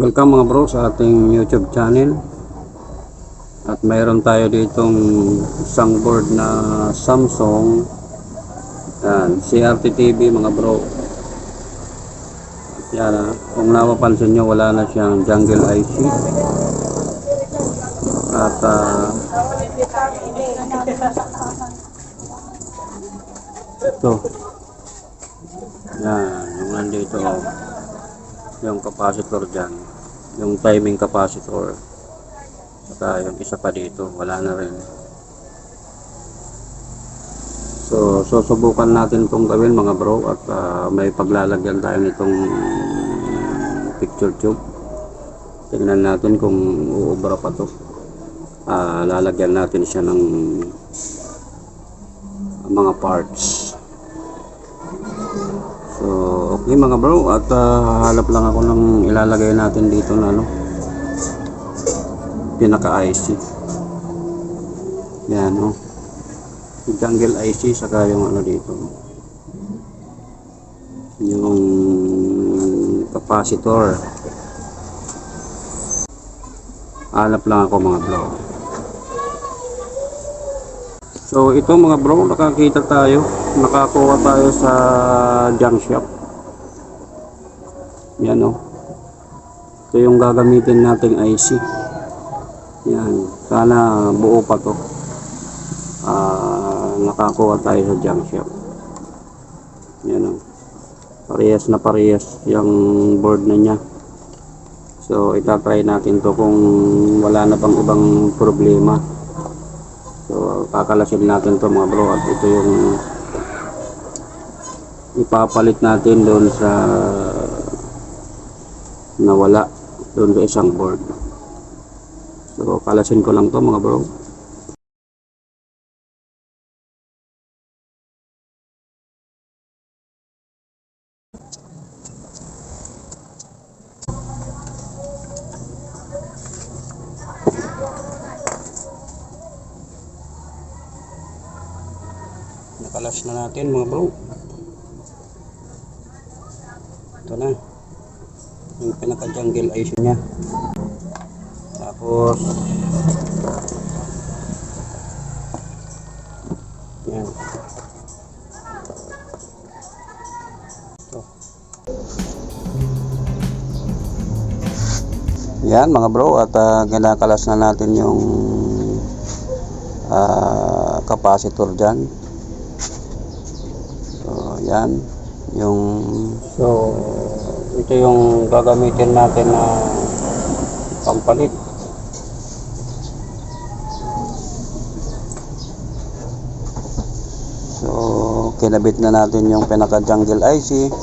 Welcome mga bro sa ating YouTube channel. At mayroon tayo ditong isang board na Samsung. Yan, CRT TV mga bro. Yan kung napapansin nyo, wala na siyang jungle IC. At ito. Yan, yung nandito yung capacitor dyan, yung timing capacitor, saka yung isa pa dito wala na rin. So susubukan natin itong gawin mga bro, at may paglalagyan tayo nitong picture tube. Tingnan natin kung uubra pa to. Lalagyan natin siya ng mga parts. So okay mga bro, at hahanap lang ako ng ilalagay natin dito na pinaka IC. Yan jungle IC, saka yung dito yung capacitor. Hanap lang ako mga bro. So ito mga bro, nakakuha tayo sa junk shop. Yan ito yung gagamitin nating IC. Yan, sana buo pa to. Nakakuha tayo sa junk shop. Yan parehas na parehas yung board na niya. So itatry natin to kung wala na bang ibang problema. So kakalasin natin to mga bro, at ito yung ipapalit natin doon sa nawala doon sa isang board. So kalasin ko lang to mga bro. Nakalas na natin mga bro. Ito na yung pinaka jungle IC nya. Tapos yan ito. Yan mga bro, at kinakalas na natin yung capacitor dyan. So yan ito yung gagamitin natin na pampalit. So kinabit na natin yung pinaka jungle IC,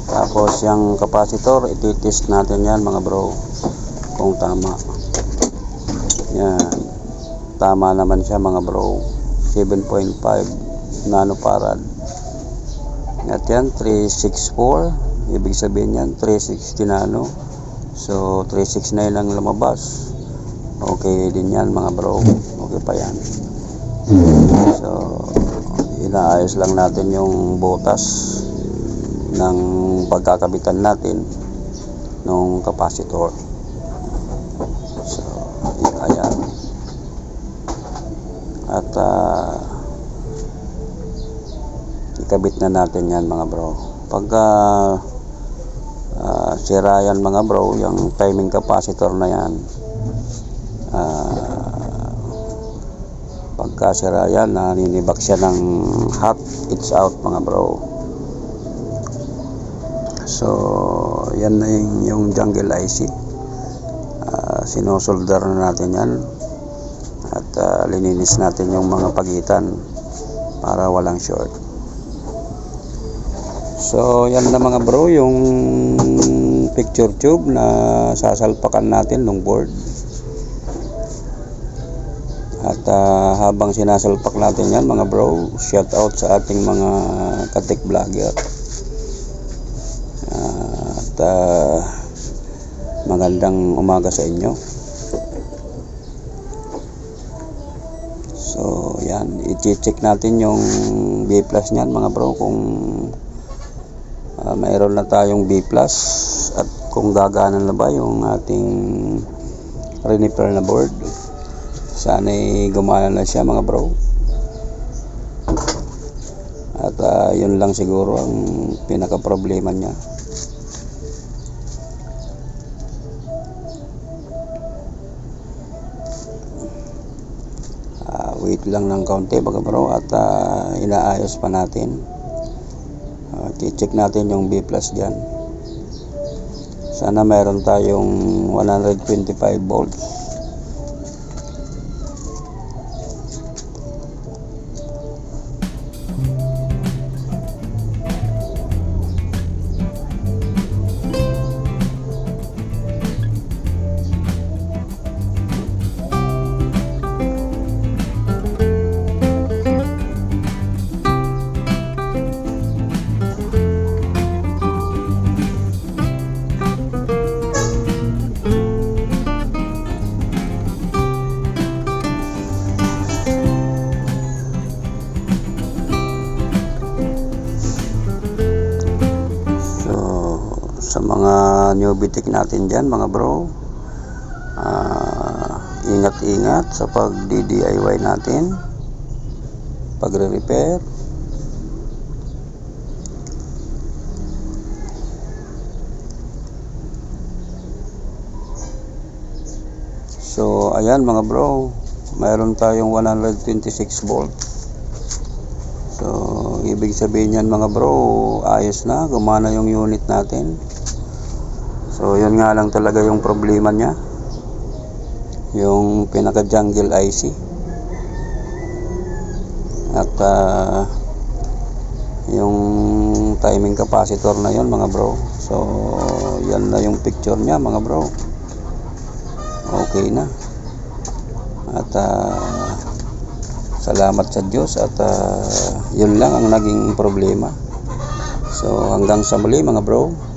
tapos yung capacitor ititest natin yan mga bro kung tama. Yan, tama naman siya mga bro, 7.5 nanofarad. At yan 364, ibig sabihin yan 360 nano. So 369 ang lumabas. Okay din yan mga bro, okay pa yan. So inaayos lang natin yung butas ng pagkakabitan natin ng capacitor. So ayan, at ikabit na natin yan mga bro. Pagka sira yan mga bro, yung timing capacitor na yan, pagka sira yan, naninibak siya ng hot, it's out mga bro. So yan na yung jungle IC. Sinusolder na natin yan, at lininis natin yung mga pagitan para walang short. So yan na mga bro, yung picture tube na sasalpakan natin ng board. At habang sinasalpak natin yan mga bro, shout out sa ating mga katik vlogger. At magandang umaga sa inyo. So yan, i-check natin yung B+ niyan mga bro, kung mayroon na tayong B+ at kung gagana na ba yung ating repair na board. Sana'y gumana na siya mga bro. At yun lang siguro ang pinaka problema niya. Wait lang ng kaunti mga bro at inaayos pa natin. I-check natin yung B+ dyan. Sana meron tayong 125 volts. Sa mga newbie tech natin dyan mga bro, ingat-ingat sa pag-DIY natin, pagre-repair. So ayan mga bro, mayroon tayong 126 volts. So ibig sabihin yan mga bro, ayos na, gumana yung unit natin. So yun nga lang talaga yung problema niya, yung pinaka jungle IC at yung timing capacitor na yun mga bro. So yan na yung picture niya mga bro, okay na. At salamat sa Diyos at yun lang ang naging problema. So hanggang sa muli mga bro.